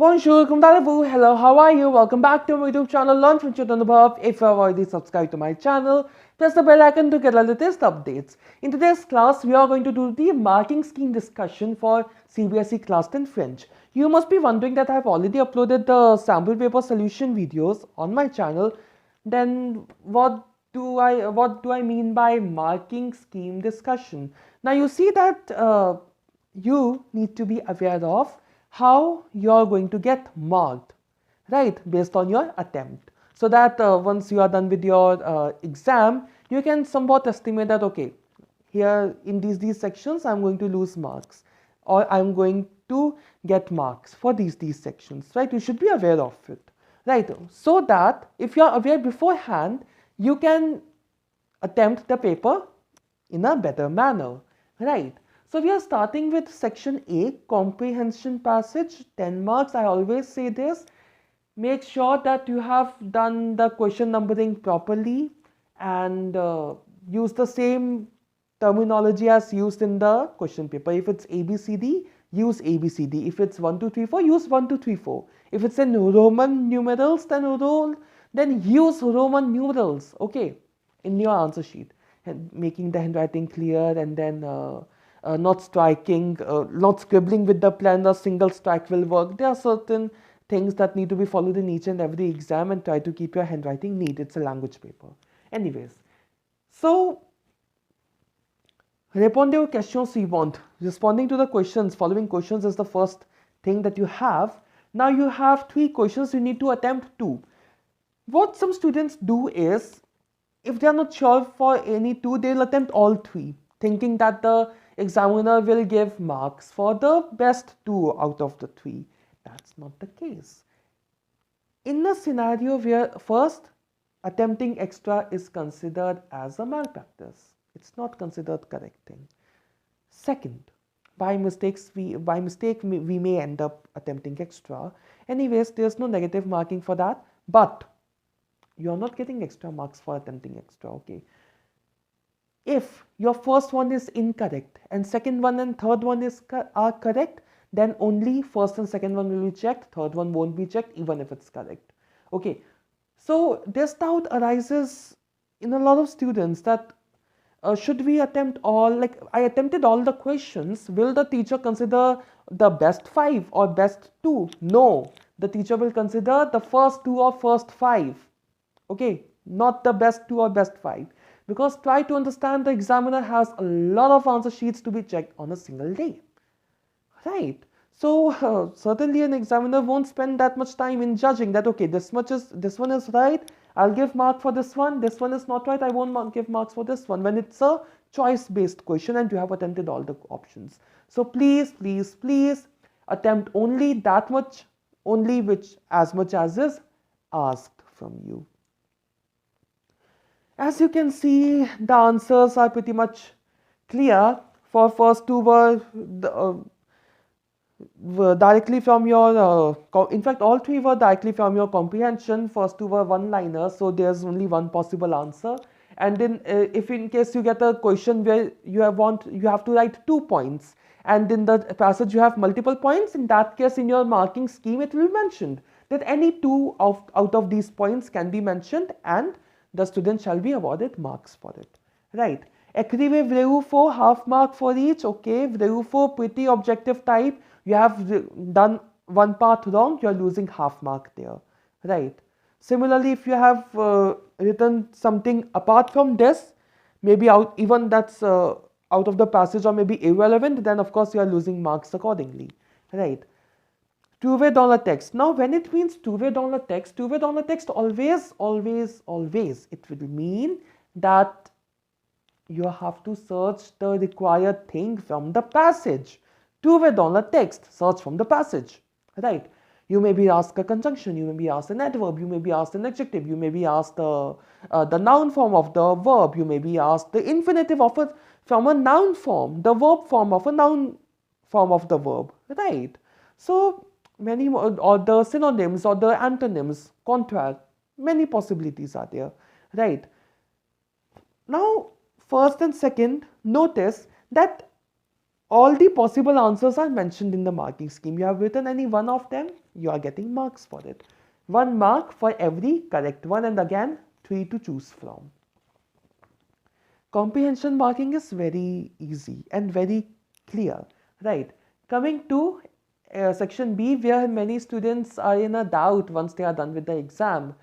Bonjour, hello, how are you? Welcome back to my YouTube channel, Learn from Anubhav. If you have already subscribed to my channel, press the bell icon to get the latest updates. In today's class, we are going to do the marking scheme discussion for CBSE Class 10 French. You must be wondering that I have already uploaded the sample paper solution videos on my channel. Then what do I mean by marking scheme discussion? Now you see that you need to be aware of how you are going to get marked, right, based on your attempt, so that once you are done with your exam, you can somewhat estimate that, okay, here in these sections I'm going to lose marks, or I'm going to get marks for these sections, right? You should be aware of it, right? So that if you are aware beforehand, you can attempt the paper in a better manner, right? So we are starting with section A, comprehension passage, 10 marks. I always say this. Make sure that you have done the question numbering properly and use the same terminology as used in the question paper. If it's ABCD, use ABCD. If it's 1, 2, 3, 4, use 1, 2, 3, 4. If it's in Roman numerals, then use Roman numerals, okay, in your answer sheet. And making the handwriting clear, and then not scribbling with the pen. A single strike will work. There are certain things that need to be followed in each and every exam, and try to keep your handwriting neat. It's a language paper. Anyways, so répondez aux questions suivantes. Responding to the questions, following questions is the first thing that you have. Now you have 3 questions, you need to attempt 2. What some students do is, if they are not sure for any 2, they'll attempt all 3, thinking that the examiner will give marks for the best 2 out of the 3. That's not the case. In a scenario where first attempting extra is considered as a malpractice, it's not considered correcting. Second, by mistake we may end up attempting extra. Anyways, there's no negative marking for that, but you're not getting extra marks for attempting extra, okay? If your first one is incorrect and second one and third one are correct, then only first and second one will be checked, third one won't be checked even if it's correct, okay? So this doubt arises in a lot of students that should we attempt all, like I attempted all the questions, will the teacher consider the best 5 or best 2? No, the teacher will consider the first 2 or first 5. Okay, not the best 2 or best 5, because try to understand, the examiner has a lot of answer sheets to be checked on a single day, right? So certainly an examiner won't spend that much time in judging that, okay, this one is right, I'll give mark for this one is not right, I won't give marks for this one, when it's a choice based question and you have attempted all the options. So please attempt only that much, as much as is asked from you. As you can see, the answers are pretty much clear. For first 2 were directly from your, in fact all 3 were directly from your comprehension. First 2 were one-liners, so there's only one possible answer. And then if in case you get a question where you have to write 2 points, and in the passage you have multiple points, in that case in your marking scheme it will be mentioned that any 2 out of these points can be mentioned, and the student shall be awarded marks for it, right? Écrivez vrai ou faux, half mark for each, okay? Vrai ou faux, pretty objective type. You have done one part wrong, you are losing half mark there, right? Similarly, if you have written something apart from this, maybe even that's out of the passage or maybe irrelevant, then of course you are losing marks accordingly, right? Trouver dans le texte. Now, when it means trouver dans le texte, always, it will mean that you have to search the required thing from the passage. Trouver dans le texte, search from the passage, right? You may be asked a conjunction, you may be asked an adverb, you may be asked an adjective, you may be asked the noun form of the verb, you may be asked the infinitive from a noun form, the verb form of a noun form of the verb, right? So many more, or the synonyms or the antonyms, contrast, many possibilities are there, right? Now, first and second, notice that all the possible answers are mentioned in the marking scheme. You have written any one of them, you are getting marks for it. 1 mark for every correct one, and again 3 to choose from. Comprehension marking is very easy and very clear, right? Coming to section B, where many students are in a doubt once they are done with the exam.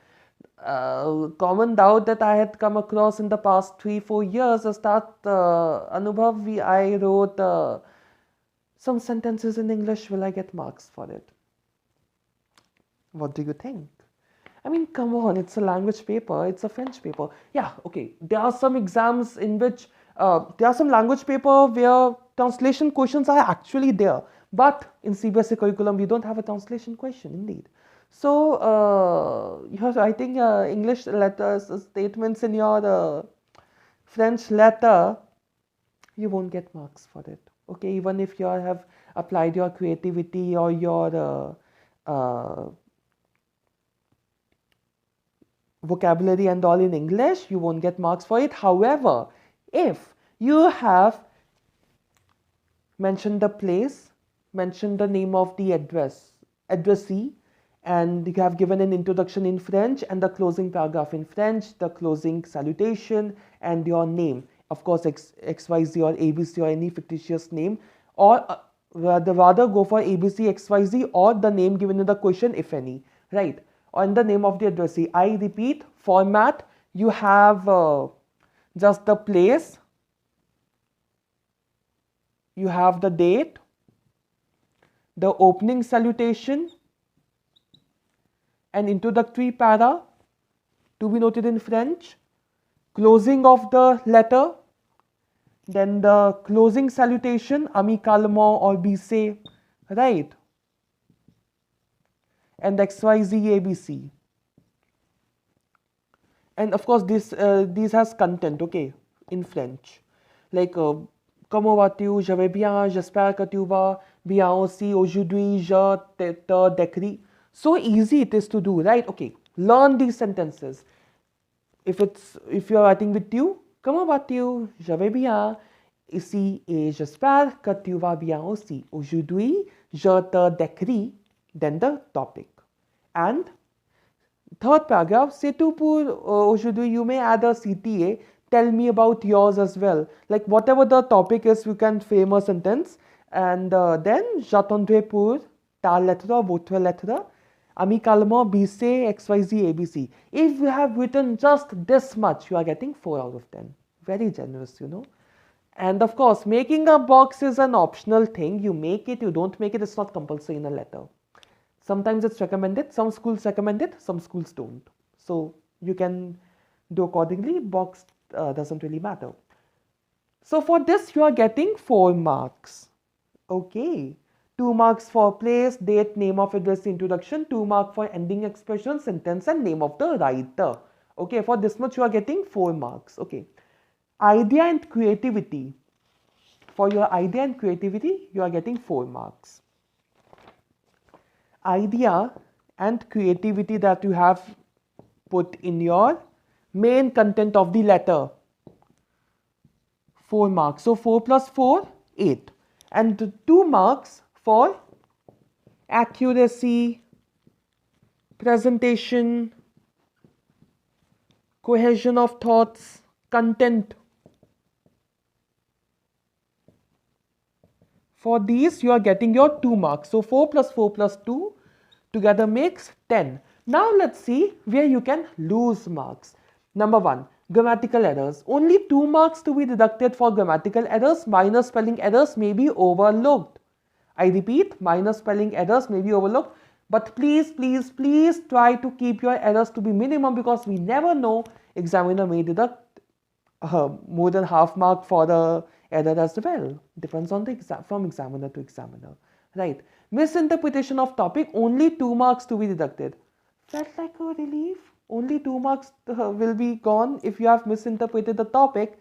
Common doubt that I had come across in the past 3-4 years is that Anubhav, I wrote some sentences in English, will I get marks for it? What do you think? I mean, come on, it's a language paper, it's a French paper. Yeah, okay, there are some exams in which, there are some language paper where translation questions are actually there. But in CBSE curriculum, we don't have a translation question, indeed. So, you're writing English letters, statements in your French letter, you won't get marks for it. Okay, even if you have applied your creativity or your vocabulary and all in English, you won't get marks for it. However, if you have mentioned the place, mentioned the name of the addressee, and you have given an introduction in French and the closing paragraph in French, the closing salutation and your name, of course XYZ or ABC or any fictitious name, or rather go for ABC XYZ or the name given in the question if any, right? On the name of the addressee. I repeat, format, you have just the place, you have the date, the opening salutation, an introductory para to be noted in French, closing of the letter, then the closing salutation, amicalement or bise, right? And XYZ ABC. And of course, this has content, okay, in French. Like, comment vas-tu, je vais bien, j'espère que tu vas bien aussi, aujourd'hui je te décris. So easy it is to do, right? Okay, learn these sentences. If you are writing with you, comment vas-tu, je vais bien ici et j'espère que tu vas bien aussi. Aujourd'hui, je te décris, then the topic. And third paragraph, c'est tout pour aujourd'hui. You may add a CTA. Tell me about yours as well. Like whatever the topic is, you can frame a sentence. And then, j'attendrai pour ta lettre, votre lettre, amicalement BC, XYZ, ABC. If you have written just this much, you are getting 4 out of 10. Very generous, you know. And of course, making a box is an optional thing. You make it, you don't make it, it's not compulsory in a letter. Sometimes it's recommended, some schools recommend it, some schools don't. So you can do accordingly, box doesn't really matter. So for this, you are getting 4 marks. Okay. 2 marks for place, date, name of address, introduction, 2 marks for ending expression, sentence and name of the writer. Okay, for this much you are getting 4 marks. Okay. Idea and creativity. For your idea and creativity, you are getting 4 marks. Idea and creativity that you have put in your main content of the letter, 4 marks. So 4 plus 4, 8. And 2 marks for accuracy, presentation, cohesion of thoughts, content. For these, you are getting your 2 marks. So 4 plus 4 plus 2 together makes 10. Now let's see where you can lose marks. Number 1, grammatical errors. Only 2 marks to be deducted for grammatical errors. Minor spelling errors may be overlooked. I repeat, minor spelling errors may be overlooked. But please, please, please try to keep your errors to be minimum, because we never know, examiner may deduct more than half mark for the error as well. Depends on the from examiner to examiner, right? Misinterpretation of topic, only 2 marks to be deducted. Felt like a relief. Only 2 marks will be gone if you have misinterpreted the topic.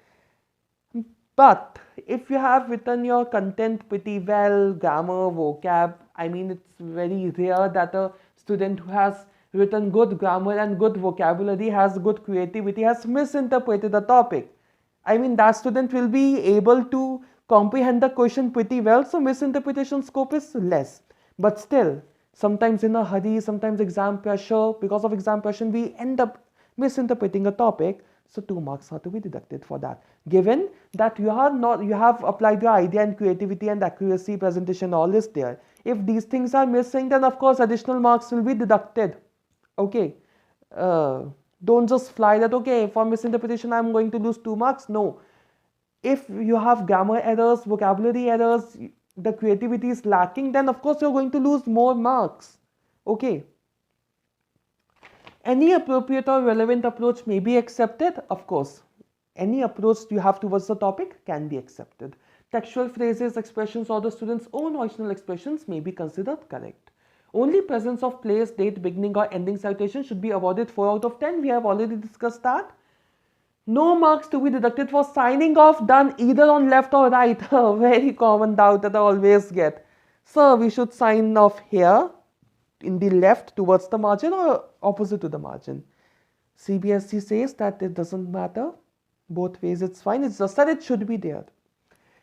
But if you have written your content pretty well, grammar, vocab, I mean, it's very rare that a student who has written good grammar and good vocabulary, has good creativity, has misinterpreted the topic. I mean, that student will be able to comprehend the question pretty well, so misinterpretation scope is less. But still, sometimes in a hurry, sometimes exam pressure, because of exam pressure, we end up misinterpreting a topic. So 2 marks are to be deducted for that. Given that you have applied your idea and creativity and accuracy, presentation, all is there. If these things are missing, then of course additional marks will be deducted. Okay. Don't just fly that, okay, for misinterpretation I'm going to lose 2 marks. No. If you have grammar errors, vocabulary errors, the creativity is lacking, then of course you're going to lose more marks. Okay. Any appropriate or relevant approach may be accepted, of course. Any approach you have towards the topic can be accepted. Textual phrases, expressions, or the student's own original expressions may be considered correct. Only presence of place, date, beginning or ending citation should be awarded 4 out of 10. We have already discussed that. No marks to be deducted for signing off done either on left or right. A very common doubt that I always get. Sir, we should sign off here in the left towards the margin or opposite to the margin. CBSE says that it doesn't matter. Both ways it's fine. It's just that it should be there.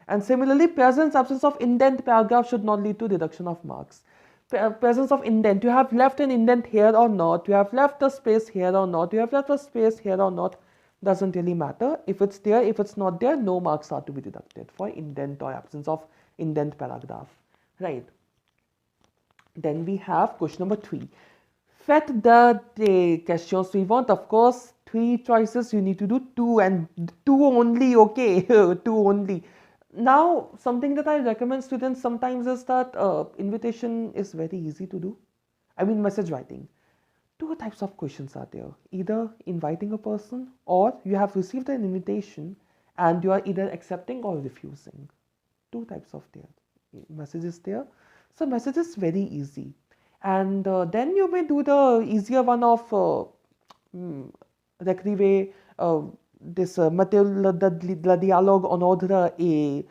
And similarly, presence, absence of indent paragraph should not lead to deduction of marks. Presence of indent. You have left an indent here or not. You have left a space here or not. You have left a space here or not. Doesn't really matter. If it's there, if it's not there, no marks are to be deducted for indent or absence of indent paragraph. Right. Then we have question number 3. Faites the questions we want. Of course, 3 choices. You need to do 2 and 2 only. Okay, 2 only. Now, something that I recommend students sometimes is that invitation is very easy to do. I mean, message writing. 2 types of questions are there. Either inviting a person or you have received an invitation and you are either accepting or refusing. 2 types of messages there. So, message is very easy. And then you may do the easier one of recreer this le dialogue en ordre et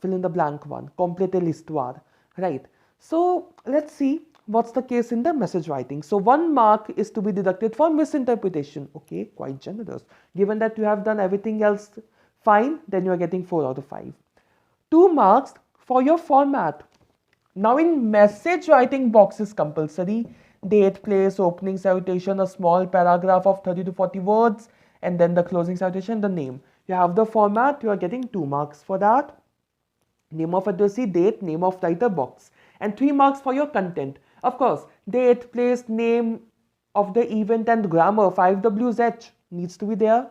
fill in the blank one, compléter l'histoire, right? So let's see what's the case in the message writing. So 1 mark is to be deducted for misinterpretation. Okay, quite generous. Given that you have done everything else fine, then you are getting 4 out of 5. 2 marks for your format. Now in message writing box is compulsory. Date, place, opening salutation, a small paragraph of 30 to 40 words, and then the closing salutation, the name. You have the format, you are getting 2 marks for that. Name of addressee, date, name of writer, box. And 3 marks for your content. Of course, date, place, name of the event and grammar, 5WH needs to be there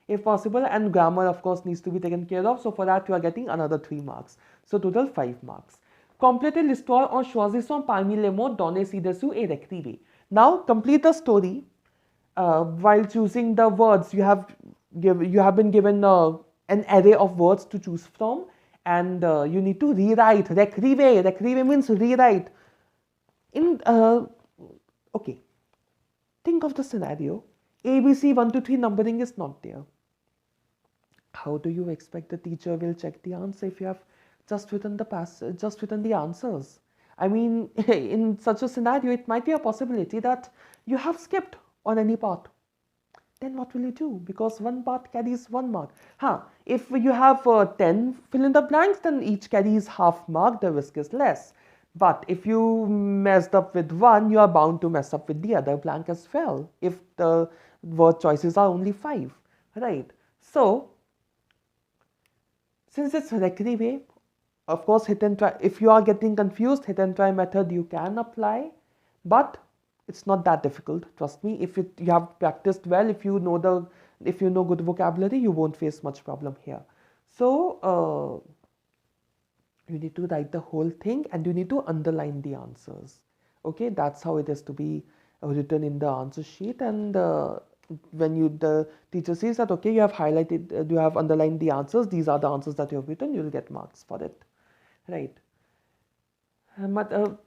if possible, and grammar of course needs to be taken care of. So for that you are getting another 3 marks. So total 5 marks. Complétez l'histoire en choisissant parmi les mots donnés ci-dessous et réécrivez. Now complete the story while choosing the words. You have been given an array of words to choose from, and you need to rewrite. Réécrivez. Réécrivez means rewrite. Okay. Think of the scenario. ABC 1 to 3 numbering is not there. How do you expect the teacher will check the answer if you have just written the answers? I mean, in such a scenario, it might be a possibility that you have skipped on any part. Then what will you do? Because 1 part carries 1 mark. If you have 10 fill in the blanks, then each carries half mark. The risk is less. But if you messed up with 1, you are bound to mess up with the other blank as well, if the word choices are only 5, right? So, since it's réécrivez, of course, hit and try. If you are getting confused, hit and try method you can apply, but it's not that difficult. Trust me. If you have practiced well, if you know good vocabulary, you won't face much problem here. So you need to write the whole thing and you need to underline the answers. Okay, that's how it is to be written in the answer sheet. And when the teacher says that okay, you have highlighted, you have underlined the answers. These are the answers that you have written. You will get marks for it. Right.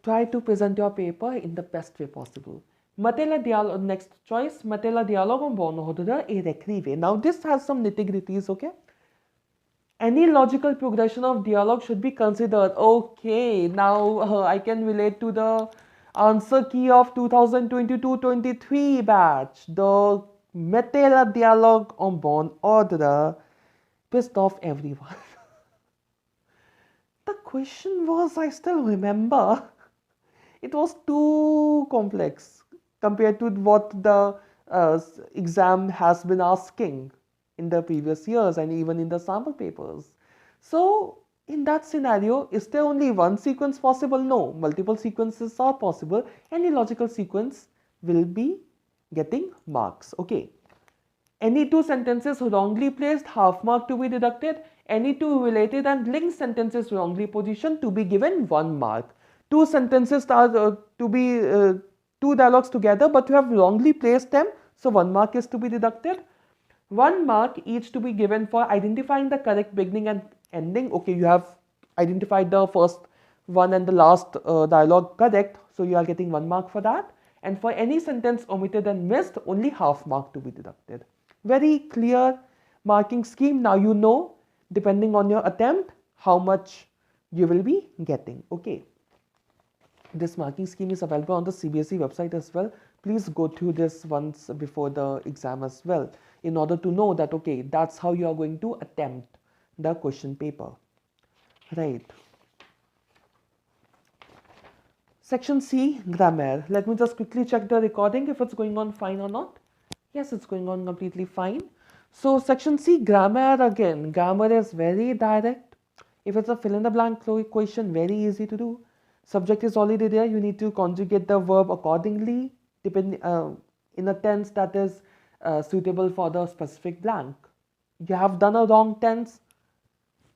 Try to present your paper in the best way possible. Next choice, mettez le dialogue en bon ordre et réécrivez. Now this has some nitty-gritties, okay? Any logical progression of dialogue should be considered. Okay, now I can relate to the answer key of 2022-23 batch. The mettez le dialogue en bon ordre pissed off everyone. question was, I still remember, it was too complex compared to what the exam has been asking in the previous years and even in the sample papers. So in that scenario, is there only one sequence possible? No, multiple sequences are possible. Any logical sequence will be getting marks. Okay. Any two sentences wrongly placed, half mark to be deducted. Any two related and linked sentences wrongly positioned to be given 1 mark. Two sentences are to be two dialogues together, but you have wrongly placed them, so 1 mark is to be deducted. 1 mark each to be given for identifying the correct beginning and ending. Okay, you have identified the first one and the last dialogue correct, so you are getting 1 mark for that. And for any sentence omitted and missed, only half mark to be deducted. Very clear marking scheme. Now you know, depending on your attempt, how much you will be getting. Okay. This marking scheme is available on the CBSE website as well. Please go through this once before the exam as well, in order to know that, okay, that's how you are going to attempt the question paper. Right. Section C, grammar. Let me just quickly check the recording if it's going on fine or not. Yes, it's going on completely fine. So section C, grammar again. Grammar is very direct. If it's a fill in the blank question, very easy to do. Subject is already there. You need to conjugate the verb accordingly, in a tense that is suitable for the specific blank. You have done a wrong tense,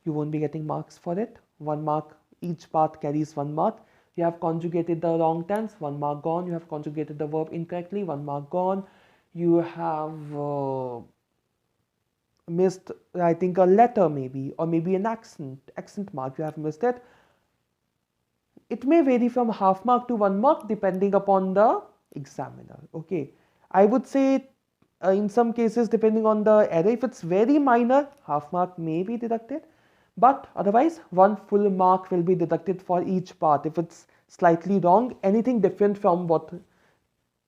you won't be getting marks for it. 1 mark, each part carries 1 mark. You have conjugated the wrong tense, 1 mark gone. You have conjugated the verb incorrectly, 1 mark gone. You have missed, I think, a letter maybe, or maybe an accent mark. You have missed it. It may vary from half mark to 1 mark depending upon the examiner. Okay, I would say in some cases, depending on the error, if it's very minor, half mark may be deducted, but otherwise 1 full mark will be deducted for each part. If it's slightly wrong, anything different from what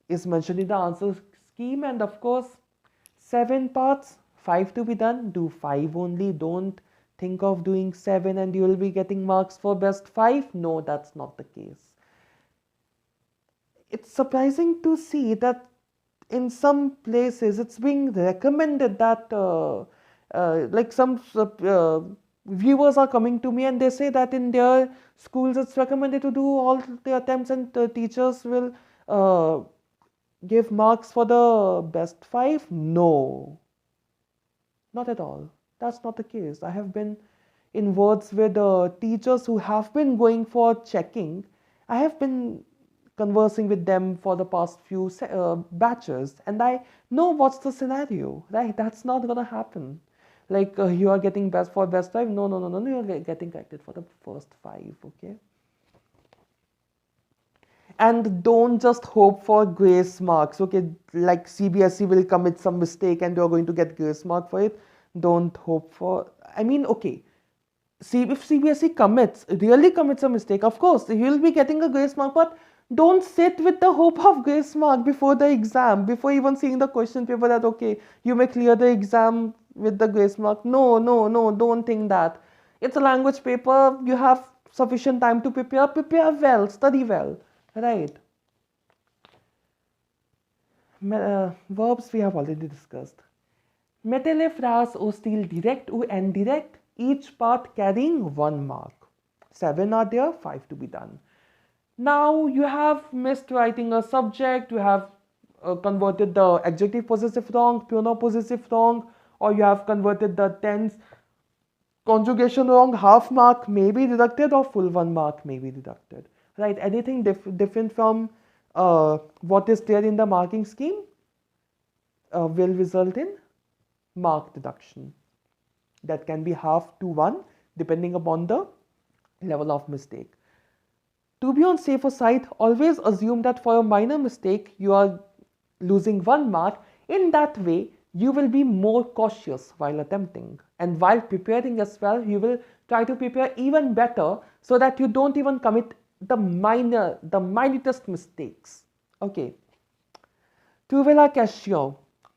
is mentioned in the answer scheme. And of course, 7 parts, 5 to be done, do 5 only. Don't think of doing 7 and you will be getting marks for best 5. No, that's not the case. It's surprising to see that in some places it's being recommended that like some viewers are coming to me and they say that in their schools it's recommended to do all the attempts and the teachers will give marks for the best 5. No, not at all. That's not the case. I have been in words with teachers who have been going for checking. I have been conversing with them for the past few batches, and I know what's the scenario, right? That's not gonna happen. Like you are getting best for best 5. No, you're getting corrected for the first 5. Okay. And don't just hope for grace marks. Okay, like CBSE will commit some mistake and you're going to get grace mark for it. Don't hope for, I mean, okay, see, if CBSE really commits a mistake, of course you will be getting a grace mark, but don't sit with the hope of grace mark before the exam, before even seeing the question paper, that okay, you may clear the exam with the grace mark. No, don't think that. It's a language paper. You have sufficient time to prepare well, study well, right? Verbs we have already discussed. Metele phrase or style direct or indirect, each part carrying 1 mark. 7 are there, 5 to be done. Now you have missed writing a subject, you have converted the adjective possessive wrong, pronoun possessive wrong, or you have converted the tense conjugation wrong, half mark may be deducted or full 1 mark may be deducted. Right? Anything different from what is there in the marking scheme will result in mark deduction. That can be half to 1 depending upon the level of mistake. To be on safer side, always assume that for a minor mistake you are losing 1 mark. In that way, you will be more cautious while attempting, and while preparing as well, you will try to prepare even better so that you don't even commit the minutest mistakes. Okay. Trouver la question.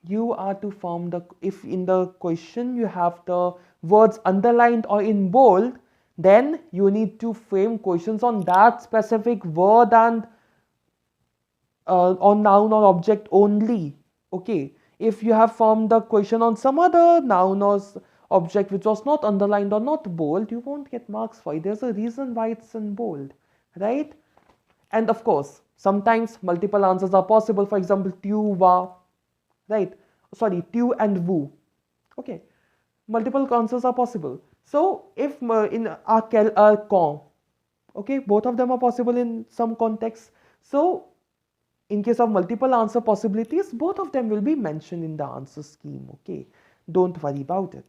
You are to form the, if in the question you have the words underlined or in bold, then you need to frame questions on that specific word and on noun or object only. Okay, if you have formed the question on some other noun or object which was not underlined or not bold, you won't get marks for it. There's a reason why it's in bold, right? And of course, sometimes multiple answers are possible. For example, tu, wa, right? Sorry, tu and wu. Okay, multiple answers are possible. So if in a con, okay, both of them are possible in some context. So in case of multiple answer possibilities, both of them will be mentioned in the answer scheme. Okay, don't worry about it.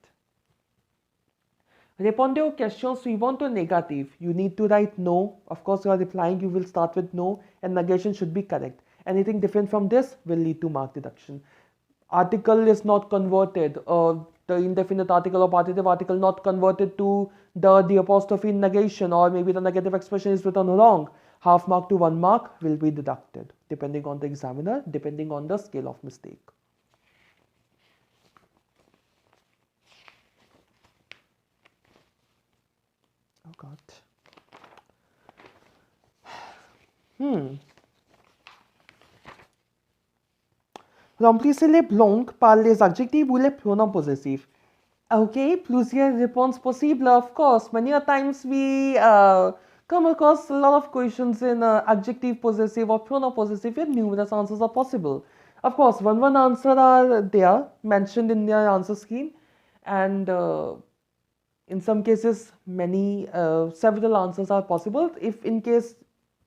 Répondez aux questions suivantes au négatif. You need to write no. Of course, you are replying, you will start with no, and negation should be correct. Anything different from this will lead to mark deduction. Article is not converted, the indefinite article or partitive article not converted to the apostrophe in negation, or maybe the negative expression is written wrong. Half mark to 1 mark will be deducted depending on the examiner, depending on the scale of mistake. Oh God. Remplissez les blancs par les adjectifs ou les pronoms possessifs. Okay, plusieurs réponses possibles, of course. Many a times we come across a lot of questions in adjective possessive or pronoun possessive, and numerous answers are possible. Of course, one answer are there mentioned in their answer scheme, and in some cases, many several answers are possible. If in case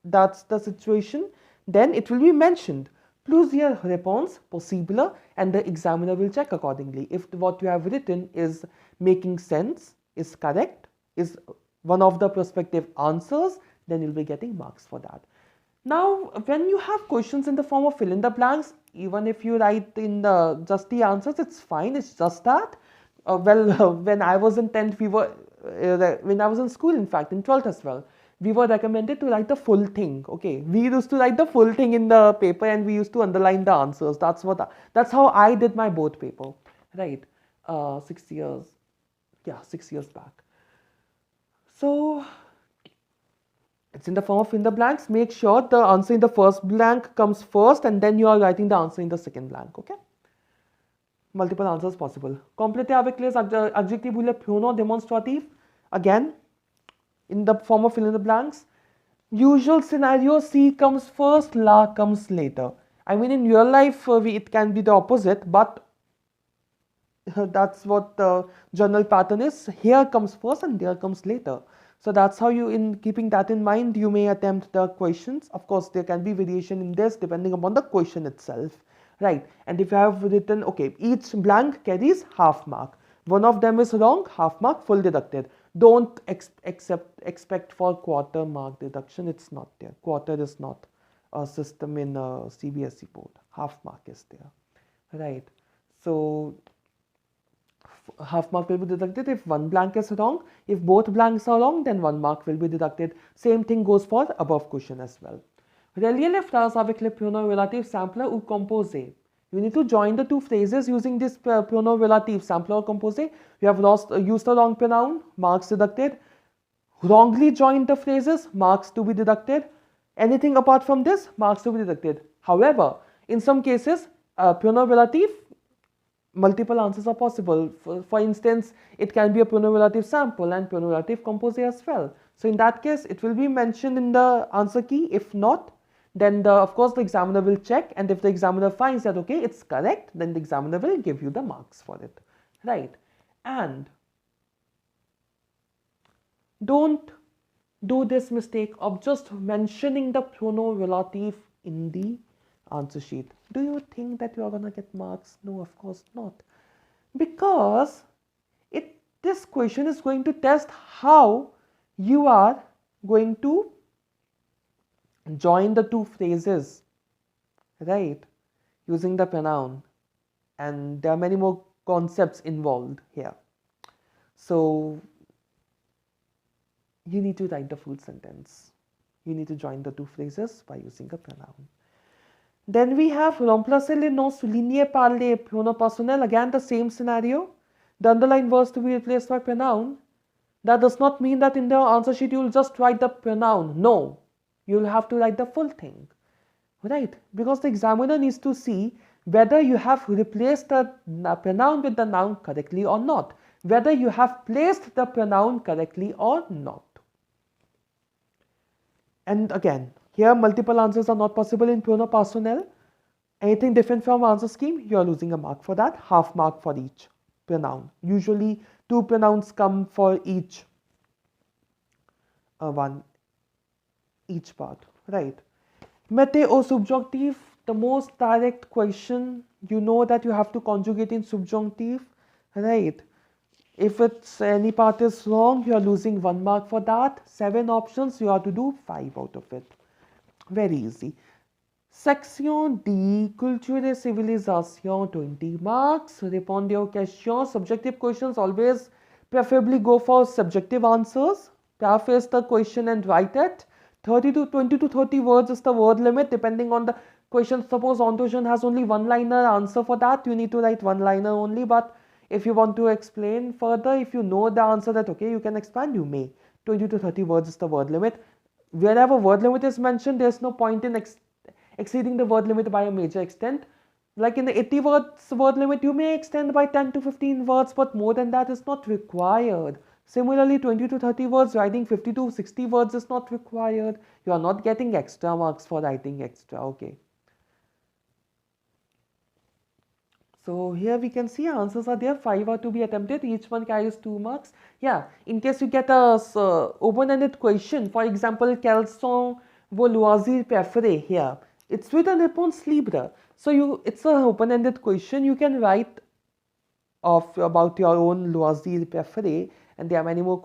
that's the situation, then it will be mentioned. Plusieurs réponses possibles, and the examiner will check accordingly. If what you have written is making sense, is correct, is one of the prospective answers, then you'll be getting marks for that. Now, when you have questions in the form of fill in the blanks, even if you write in just the answers, it's fine. It's just that. When I was in 10th, when I was in school, in fact, in 12th as well, we were recommended to write the full thing. Okay, we used to write the full thing in the paper, and we used to underline the answers. That's how I did my board paper, right? 6 years, yeah, 6 years back. So it's in the form of fill in the blanks. Make sure the answer in the first blank comes first, and then you are writing the answer in the second blank. Okay. Multiple answers possible. Complétez avec les adjectifs ou les pronoms démonstratifs. Again, in the form of fill in the blanks. Usual scenario, C comes first, la comes later. I mean, in real life, it can be the opposite, but that's what the general pattern is. Here comes first and there comes later. So that's how you, in keeping that in mind, you may attempt the questions. Of course, there can be variation in this depending upon the question itself. Right, and if you have written, okay, each blank carries half mark. One of them is wrong, half mark, full deducted. Don't expect for quarter mark deduction. It's not there. Quarter is not a system in a CBSE board. Half mark is there. Right. So half mark will be deducted if one blank is wrong. If both blanks are wrong, then 1 mark will be deducted. Same thing goes for above question as well. Reliez les phrases avec les pronoms relatifs simple ou composé. You need to join the two phrases using this pronoun relative, simple or composé. You have used the wrong pronoun, marks deducted. Wrongly joined the phrases, marks to be deducted. Anything apart from this, marks to be deducted. However, in some cases, pronoun relative, multiple answers are possible. For instance, it can be a pronoun relative sample and pronoun relative composé as well. So in that case, it will be mentioned in the answer key. If not, then of course the examiner will check, and if the examiner finds that okay, it's correct, then the examiner will give you the marks for it, right? And don't do this mistake of just mentioning the pronoun relative in the answer sheet. Do you think that you are gonna get marks? No, of course not, because this question is going to test how you are going to join the two phrases, right, using the pronoun, and there are many more concepts involved here. So you need to write the full sentence. You need to join the two phrases by using a pronoun. Then we have remplacer les noms soulignés par les pronoms personnels. Again, the same scenario. The underlined words to be replaced by pronoun. That does not mean that in the answer sheet you will just write the pronoun. No, you will have to write the full thing, right? Because the examiner needs to see whether you have replaced the pronoun with the noun correctly or not, whether you have placed the pronoun correctly or not. And again, here multiple answers are not possible in prono personnel. Anything different from answer scheme, you are losing a mark for that, half mark for each pronoun. Usually 2 pronouns come for each each part, right? Mete or subjunctive, the most direct question, you know that you have to conjugate in subjunctive, right? If it's any part is wrong, you are losing 1 mark for that. 7 options, you have to do 5 out of it. Very easy. Section D, Culture et Civilisation, 20 marks. Répondez aux questions. Subjective questions, always preferably go for subjective answers. Paraphrase the question and write it. 20 to 30 words is the word limit depending on the question. Suppose Entre Jeunes has only one-liner answer for that, you need to write one-liner only. But if you want to explain further, if you know the answer that okay, you can expand, you may. 20 to 30 words is the word limit. Wherever word limit is mentioned, there's no point in exceeding the word limit by a major extent. Like in the 80 words word limit, you may extend by 10 to 15 words, but more than that is not required. Similarly, 20 to 30 words, writing 50 to 60 words is not required. You are not getting extra marks for writing extra, okay. So here we can see answers are there, 5 are to be attempted, each one carries 2 marks. Yeah, in case you get a open-ended question, for example, quels sont vos loisirs préférés here. It's written upon libre. So it's an open-ended question. You can write about your own loisirs préférés, and there are many more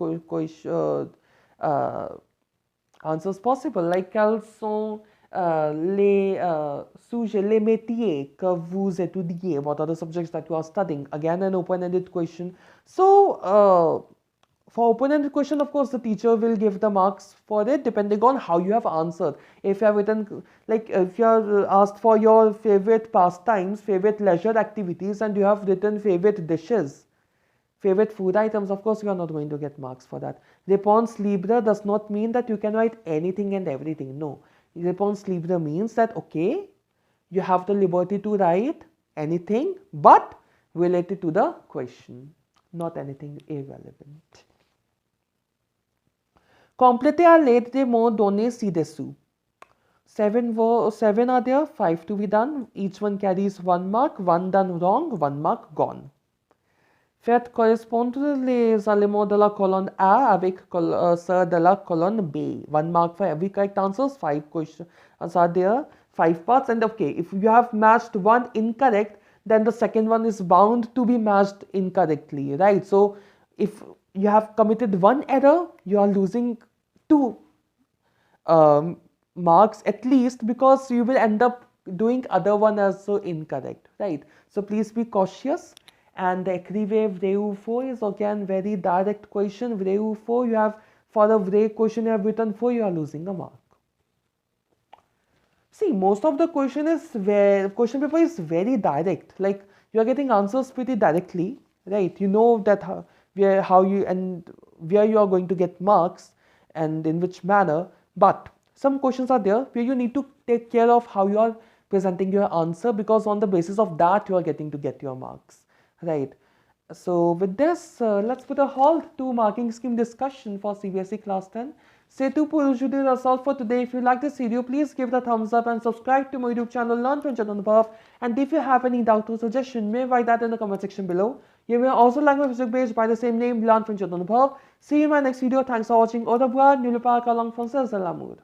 answers possible, like quels sont les sujets, les métiers que vous étudiez, what are the subjects that you are studying? Again, an open-ended question. So for open-ended question, of course, the teacher will give the marks for it depending on how you have answered. If you have written, like if you are asked for your favorite pastimes, favorite leisure activities, and you have written favorite dishes, favorite food items, of course, you are not going to get marks for that. Réponse libre does not mean that you can write anything and everything. No. Réponse libre means that, okay, you have the liberty to write anything, but related to the question, not anything irrelevant. Complétez à l'aide des mots donnés ci-dessous. 7 are there, 5 to be done. Each one carries 1 mark, 1 done wrong, 1 mark gone. Faites correspondre les éléments de la colonne A avec ceux de la colonne B. 1 mark for every correct answers. 5 questions are there, 5 parts. And okay, if you have matched 1 incorrect, then the second one is bound to be matched incorrectly, right? So if you have committed 1 error, you are losing 2 marks at least, because you will end up doing other one as so incorrect, right? So please be cautious. And the écrivez vrai ou faux is again very direct question. Vrai ou faux, you have, for a vrai question you have written faux, you are losing a mark. See, most of the question paper is very direct. Like you are getting answers pretty directly, right? You know that where you are going to get marks and in which manner. But some questions are there where you need to take care of how you are presenting your answer, because on the basis of that you are getting to get your marks. Right. So with this, let's put a halt to marking scheme discussion for CBSE Class 10. C'est tout pour aujourd'hui, that's all for today. If you like this video, please give it a thumbs up and subscribe to my YouTube channel, Learn French with Anubhav. And if you have any doubt or suggestion, you may write that in the comment section below. You may also like my Facebook page by the same name, Learn French with Anubhav. See you in my next video. Thanks for watching. Au revoir. N'oubliez pas qu'à langue française, c'est l'amour.